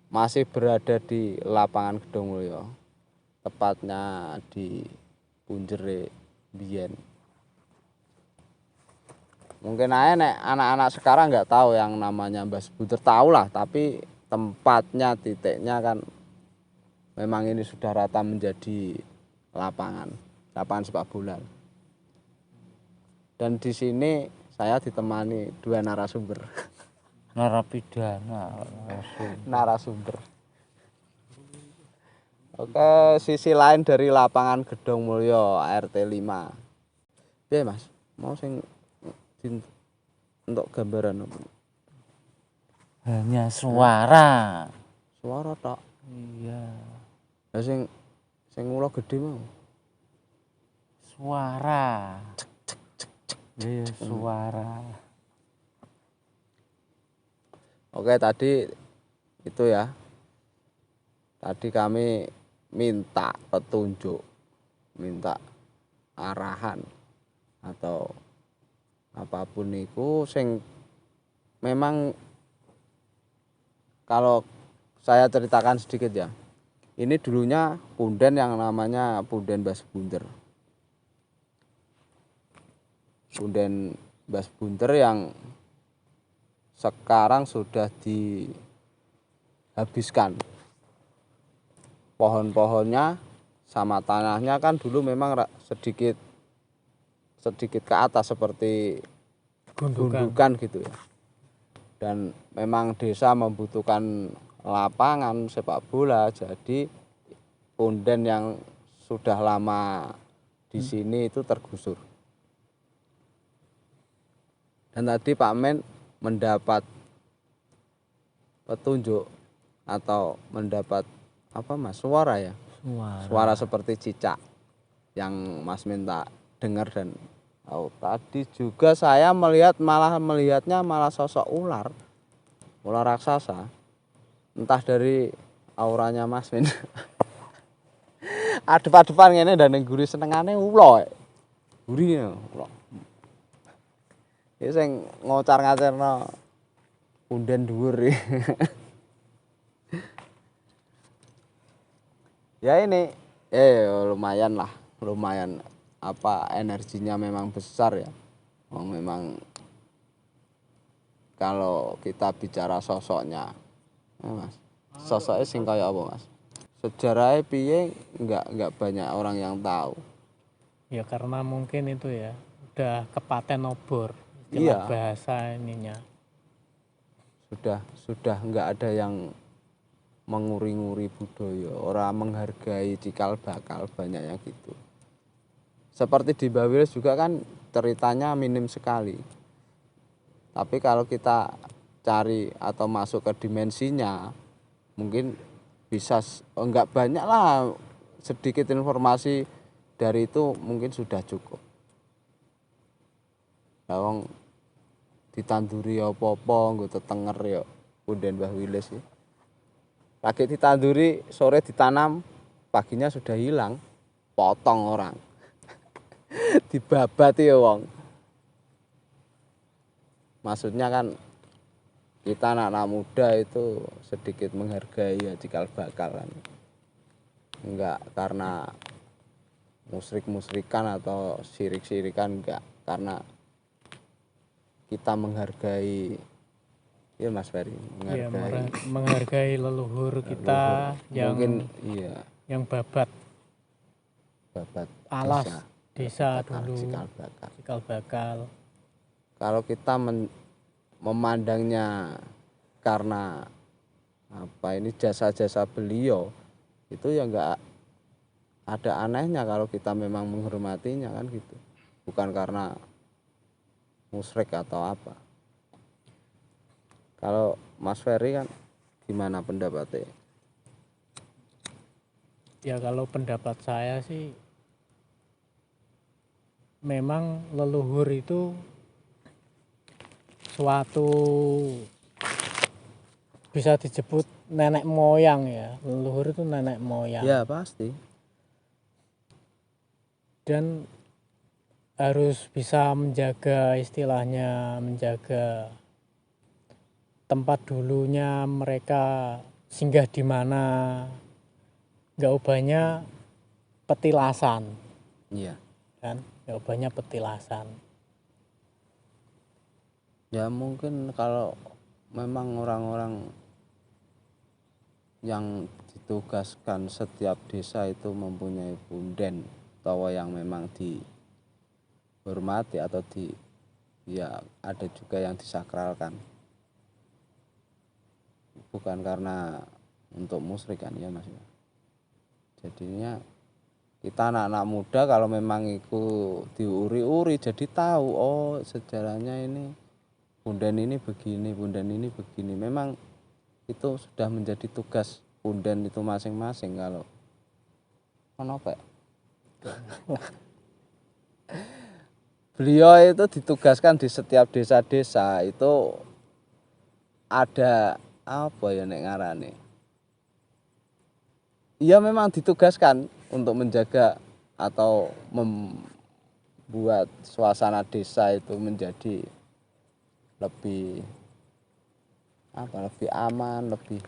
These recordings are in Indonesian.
masih berada di lapangan Gedong Mulyo, tepatnya di Punjere Biyen. Mungkin aja nek anak-anak sekarang nggak tahu yang namanya Mbah Bunter, tahu lah, tapi tempatnya, titiknya kan memang ini sudah rata menjadi lapangan sepak bola. Dan di sini saya ditemani dua narasumber. Narapidana. Narasumber. Oke, sisi lain dari lapangan Gedong Mulyo RT 5. Piye Mas? Mau sing untuk gambaran apa? Hanya suara. Suara tok. Iya. Lah sing ula gedhe mau. Suara. Iya, suara. Oke, tadi itu ya. Tadi kami minta petunjuk, minta arahan atau apapun itu sing memang kalau saya ceritakan sedikit ya. Ini dulunya punden yang namanya Punden Mbah Bunter. Punden Mbah Bunter yang sekarang sudah dihabiskan. Pohon-pohonnya sama tanahnya kan dulu memang sedikit ke atas seperti gundukan gitu ya. Dan memang desa membutuhkan lapangan sepak bola, jadi punden yang sudah lama di sini itu tergusur. Dan tadi Pak Men mendapat petunjuk atau mendapat apa Mas, suara ya? Suara seperti cicak yang Mas minta dengar. Dan tadi juga saya melihatnya malah sosok ular raksasa, entah dari auranya Mas Min. Adep-adepan ngene dan ning guri senengane ula. Guri ula. Ya sing ngocar-ngacerno punden dhuwur. Ya ini lumayan lah, lumayan apa energinya memang besar ya. Memang kalau kita bicara sosoknya, Mas. Sosoknya sing kaya apa, Mas? Sejarahnya piye enggak banyak orang yang tahu. Ya karena mungkin itu ya udah kepaten obor, Iya. bahasa ininya. Sudah enggak ada yang menguri-nguri budaya, orang menghargai cikal bakal, banyaknya gitu. Seperti di Bawiles juga kan ceritanya minim sekali. Tapi kalau kita cari atau masuk ke dimensinya, mungkin bisa enggak banyak lah, sedikit informasi dari itu mungkin sudah cukup. Lawang ditanduri apa-apa nggo tetenger ya punden Mbah Wilis ya. Pagi ditanduri, sore ditanam, paginya sudah hilang, potong orang. Dibabati ya wong. Maksudnya kan kita anak-anak muda itu sedikit menghargai ya cikal bakal kan. Enggak karena musrik-musrikan atau sirik-sirikan, enggak, karena kita menghargai ya Mas Ferry, menghargai leluhur kita yang mungkin iya, yang babat alas desa dulu, cikal bakal. Kalau kita memandangnya karena apa ini jasa-jasa beliau, itu ya enggak ada anehnya kalau kita memang menghormatinya kan gitu. Bukan karena musyrik atau apa. Kalau Mas Ferry kan gimana pendapatnya? Ya kalau pendapat saya sih memang leluhur itu suatu bisa disebut nenek moyang ya. Leluhur itu nenek moyang. Ya pasti. Dan harus bisa menjaga, istilahnya menjaga tempat dulunya mereka singgah di mana, jawabannya petilasan Iya. kan, jawabannya petilasan. Ya mungkin kalau memang orang-orang yang ditugaskan setiap desa itu mempunyai punden atau yang memang dihormati atau ya ada juga yang disakralkan, bukan karena untuk musyrik kan ya mas. Jadinya kita anak-anak muda kalau memang itu diuri-uri jadi tahu oh sejarahnya ini punden ini begini, punden ini begini. Memang itu sudah menjadi tugas punden itu masing-masing. Kalau kenapa ya? Beliau itu ditugaskan di setiap desa-desa itu ada apa ya nek ngarane. Ia memang ditugaskan untuk menjaga atau membuat suasana desa itu menjadi lebih lebih aman, lebih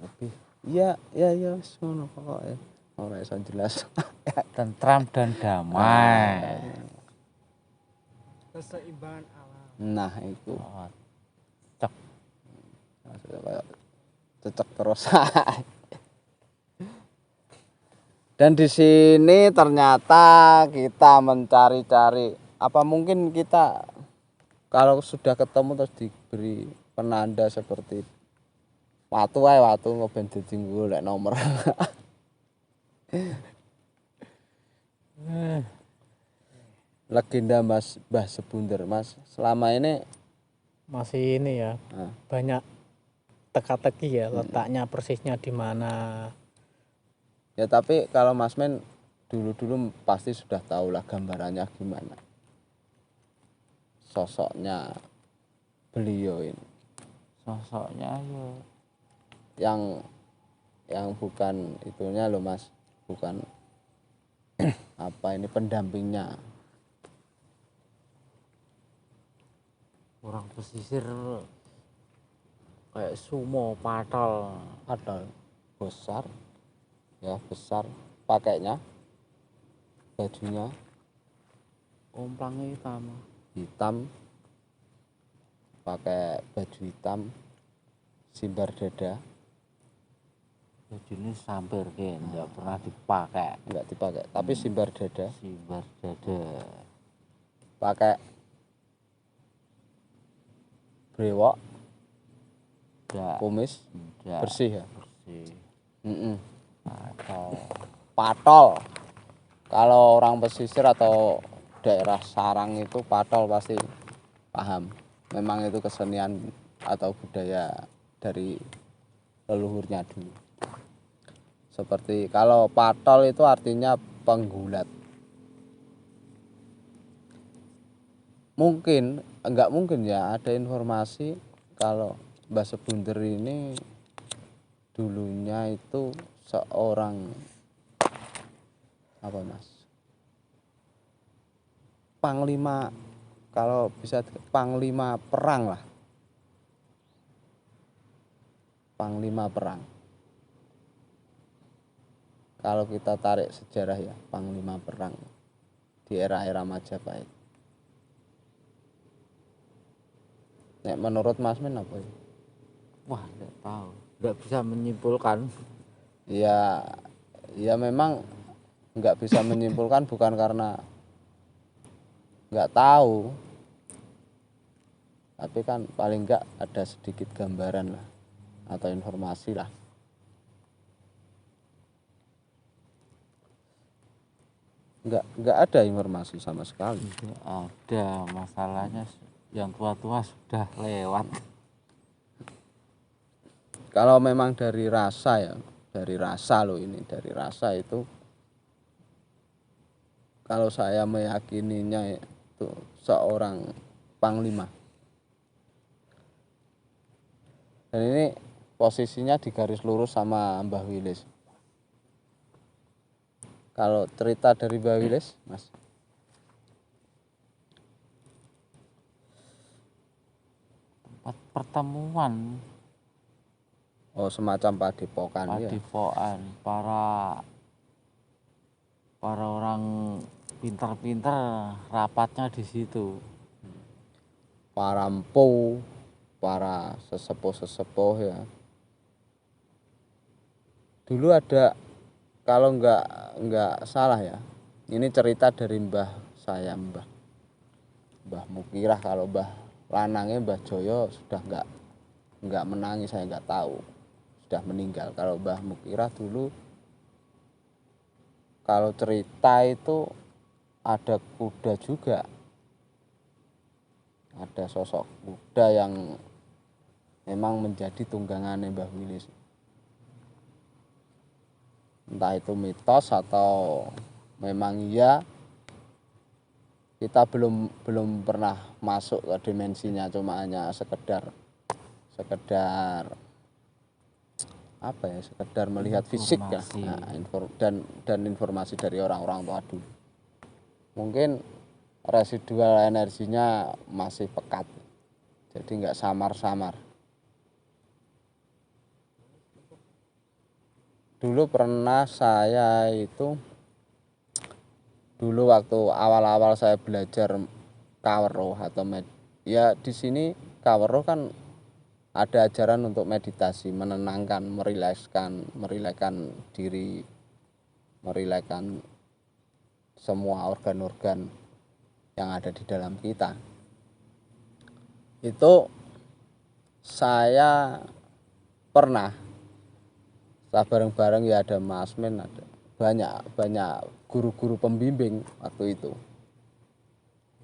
lebih ya ngono pokoknya ora iso jelas. Tentram dan damai. Keseimbangan alam. Nah itu Oh, cek. maksudnya kayak cecek terus. Dan di sini ternyata kita mencari-cari apa mungkin kita kalau sudah ketemu terus diberi penanda seperti watu ngoben dadi golek nomor. Legenda Mbah Sebunder mas selama ini Masih ini ya, banyak teka-teki ya, letaknya persisnya di mana. ya tapi kalau Mas Men dulu pasti sudah tahu lah gambarannya gimana sosoknya beliau ini Sosoknya yo yang bukan itunya loh mas, bukan apa ini pendampingnya. orang pesisir kayak sumo patol. Ada besar ya besar pakainya bajunya Omplangnya hitam pakai baju hitam simbar dada bajunya sampir kan nggak pernah dipakai. enggak dipakai tapi simbar dada Simbar dada. pakai brewok Nggak, kumis nggak bersih ya bersih. patol patol kalau orang pesisir atau daerah sarang itu patol pasti paham memang itu kesenian atau budaya dari leluhurnya dulu. Seperti kalau patol itu artinya penggulat. Mungkin, enggak mungkin ya ada informasi kalau Mbah Sebunder ini dulunya itu seorang apa mas? Panglima, kalau bisa panglima perang lah. Panglima perang. Kalau kita tarik sejarah ya, panglima perang di era-era Majapahit. Nek menurut Mas Men apa ya? Wah nggak tahu, nggak bisa menyimpulkan. Ya, ya memang nggak bisa menyimpulkan bukan karena nggak tahu, tapi kan paling nggak ada sedikit gambaran lah atau informasi lah. Nggak ada informasi sama sekali. Nggak ada, masalahnya yang tua-tua sudah lewat. Kalau memang dari rasa ya, dari rasa loh ini, dari rasa itu kalau saya meyakininya itu seorang panglima. Dan ini posisinya di garis lurus sama Mbah Wilis. Kalau cerita dari Mbah Wilis, Mas. Tempat pertemuan Oh, semacam padepokan ya. padepokan para orang pinter-pinter rapatnya di situ. Para empu, para sesepuh-sesepuh ya. Dulu ada, kalau nggak salah ya, ini cerita dari mbah saya, Mbah Mukirah. Kalau Mbah Lanangnya Mbah Joyo sudah nggak menangi, saya nggak tahu, sudah meninggal. Kalau Mbah Mukirah dulu, kalau cerita itu ada kuda juga, ada sosok kuda yang memang menjadi tunggangannya Mbah Wilis. Entah itu mitos atau memang iya, kita belum pernah masuk ke dimensinya, cuma hanya sekedar apa ya, sekedar melihat fisik ya. Informasi. Nah, dan informasi dari orang-orang tua dulu. Mungkin residual energinya masih pekat, jadi nggak samar-samar. Dulu pernah saya itu, dulu waktu awal-awal saya belajar Kawero atau ya di sini Kawero kan ada ajaran untuk meditasi, menenangkan, merilekskan diri, merilekskan semua organ-organ yang ada di dalam kita. Itu saya pernah bareng-bareng ya, ada Mas Men, ada banyak guru-guru pembimbing waktu itu.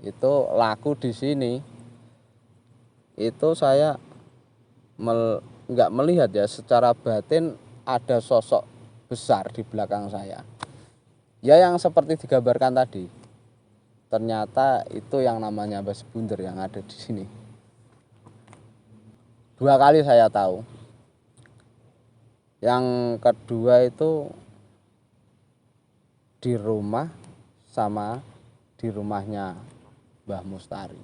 Itu laku di sini. Itu saya nggak melihat ya, secara batin ada sosok besar di belakang saya. Ya yang seperti digambarkan tadi. Ternyata itu yang namanya Mbah Sebunder yang ada di sini. 2 kali saya tahu. Yang kedua itu di rumah, sama di rumahnya Mbah Mustari.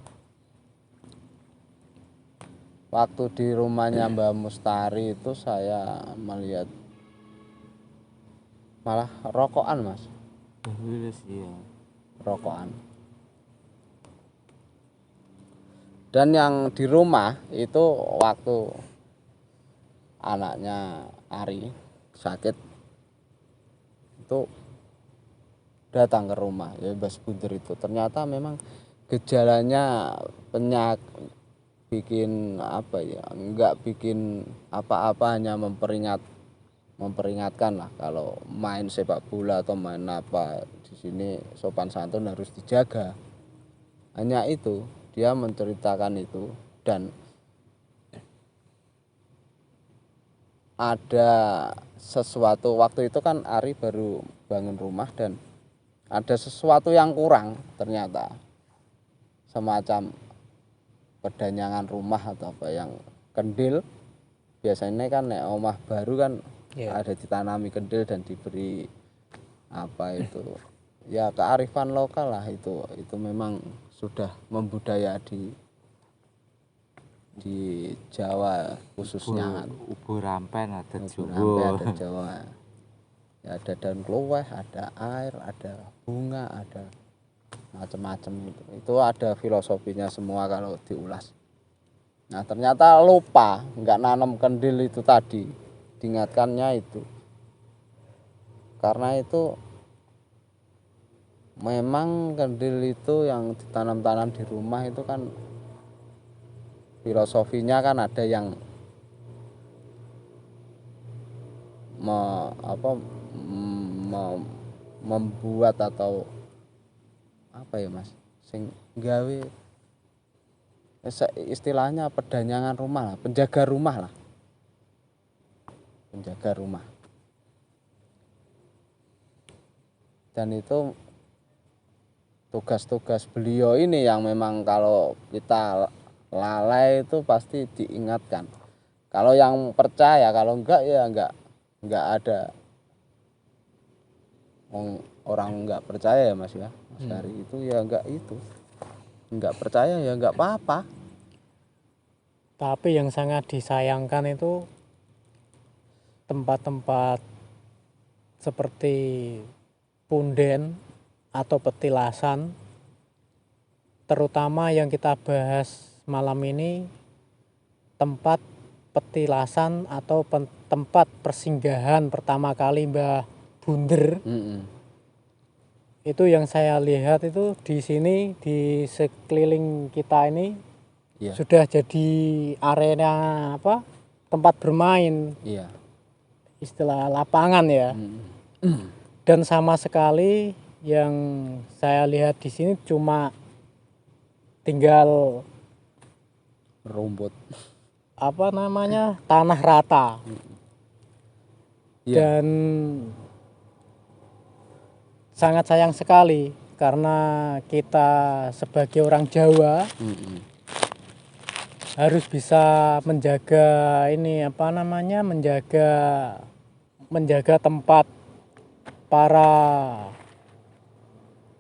Waktu di rumahnya Mbah Mustari itu saya melihat malah rokokan, Mas. Iya. Rokokan. Dan yang di rumah itu waktu anaknya Ari sakit itu datang ke rumah ya Mbah Sebunder itu. Ternyata memang gejalanya penyakit, bikin apa ya, enggak bikin apa-apa, hanya memperingatkan lah kalau main sepak bola atau main apa di sini sopan santun harus dijaga. Hanya itu, dia menceritakan itu. Dan ada sesuatu, waktu itu kan Ari baru bangun rumah dan ada sesuatu yang kurang ternyata, semacam pedanyangan rumah atau apa yang kendil. Biasanya kan omah baru kan ada ditanami kendil dan diberi apa itu ya, kearifan lokal lah. Itu memang sudah membudaya di Jawa khususnya. Ubur rampen ada Sampai Jawa. ada Jawa ya, ada daun kluweh, ada air, ada bunga, ada macam-macam. Itu ada filosofinya semua kalau diulas. Nah ternyata lupa nggak nanam kendil itu tadi, diingatkannya itu. Karena itu memang kendil itu yang ditanam-tanam di rumah itu kan filosofinya kan ada yang membuat atau apa ya Mas, sing gawe istilahnya pedanyangan rumah lah, penjaga rumah lah, penjaga rumah. Dan itu tugas-tugas beliau ini yang memang kalau kita lalai itu pasti diingatkan. Kalau yang percaya, kalau enggak ya enggak ada. Orang enggak percaya ya Mas ya, Mas Hari itu ya enggak, itu enggak percaya ya enggak apa-apa. Tapi yang sangat disayangkan itu tempat-tempat seperti punden atau petilasan, terutama yang kita bahas malam ini, tempat petilasan atau tempat persinggahan pertama kali Mbah Bunder. Itu yang saya lihat itu di sini, di sekeliling kita ini sudah jadi arena apa, tempat bermain, istilah lapangan ya. Dan sama sekali yang saya lihat di sini cuma tinggal rumput, apa namanya, tanah rata. Dan sangat sayang sekali karena kita sebagai orang Jawa harus bisa menjaga ini, apa namanya, menjaga tempat para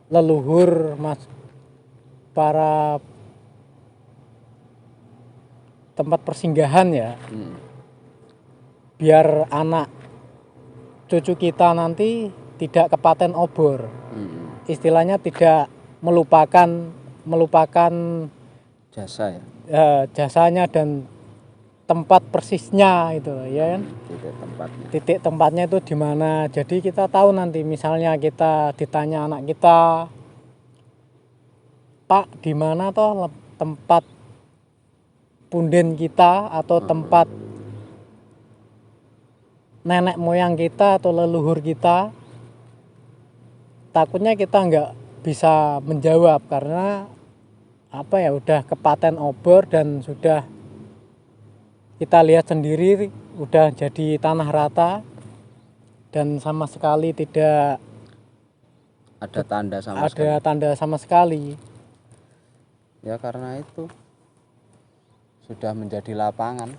leluhur, para tempat persinggahan ya. Biar anak cucu kita nanti tidak kepaten obor. Istilahnya tidak melupakan jasa ya, jasanya dan tempat persisnya itu ya kan. Titik tempatnya itu di mana. Jadi kita tahu nanti misalnya kita ditanya anak kita, Pak, di mana toh tempat punden kita atau tempat nenek moyang kita atau leluhur kita, takutnya kita nggak bisa menjawab karena apa ya, udah kepaten obor dan sudah kita lihat sendiri udah jadi tanah rata dan sama sekali tidak ada tanda sama sekali. Ya karena itu sudah menjadi lapangan.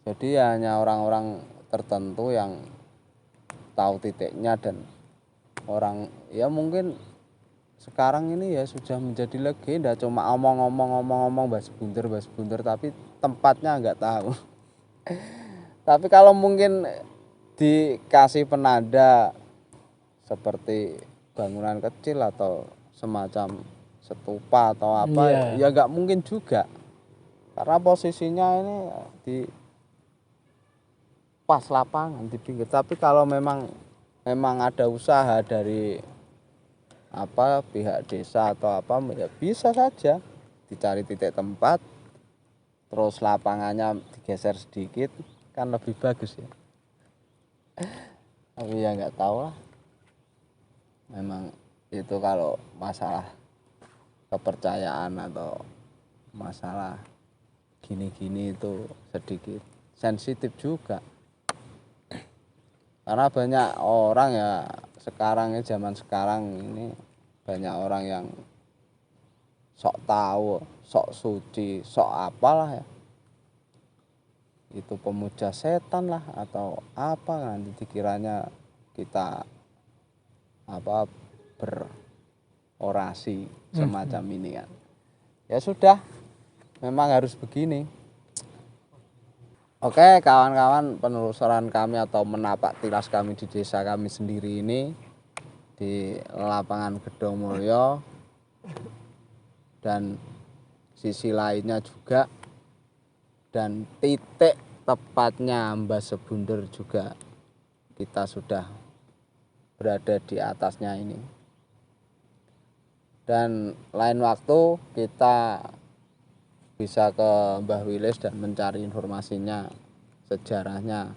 Jadi hanya orang-orang tertentu yang tahu titiknya, dan orang ya mungkin sekarang ini ya sudah menjadi legenda, cuma omong-omong Mbah Bunder, tapi tempatnya nggak tahu. Tapi kalau mungkin dikasih penanda seperti bangunan kecil atau semacam stupa atau apa, ya nggak mungkin juga, karena posisinya ini di pas lapangan di pinggir. Tapi kalau memang ada usaha dari apa pihak desa atau apa, ya bisa saja dicari titik tempat terus lapangannya digeser sedikit, kan lebih bagus ya. Tapi ya nggak tahu lah, memang itu kalau masalah kepercayaan atau masalah gini-gini itu sedikit sensitif juga, karena banyak orang ya sekarang ini, zaman sekarang ini banyak orang yang sok tahu, sok suci, sok apalah ya, itu pemuja setan lah atau apa, nanti dikiranya kita apa berorasi semacam ini kan. Ya sudah, memang harus begini. Oke kawan-kawan, penelusuran kami atau menapak tilas kami di desa kami sendiri ini di lapangan Gedong Mulyo, dan sisi lainnya juga, dan titik tepatnya Mbah Bunder juga kita sudah berada di atasnya ini. Dan lain waktu kita bisa ke Mbah Wilis dan mencari informasinya, sejarahnya.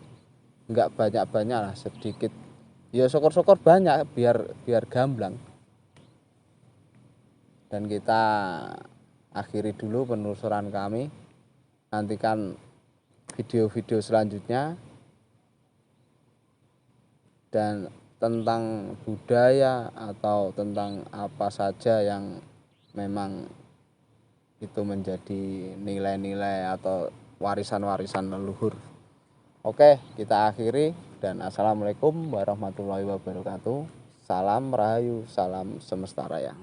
Enggak banyak-banyak lah, sedikit. Ya syukur-syukur banyak biar gamblang. Dan kita akhiri dulu penelusuran kami. Nantikan video-video selanjutnya. Dan tentang budaya atau tentang apa saja yang memang itu menjadi nilai-nilai atau warisan-warisan leluhur. Oke, kita akhiri, dan assalamualaikum warahmatullahi wabarakatuh. Salam Rahayu, salam semesta raya.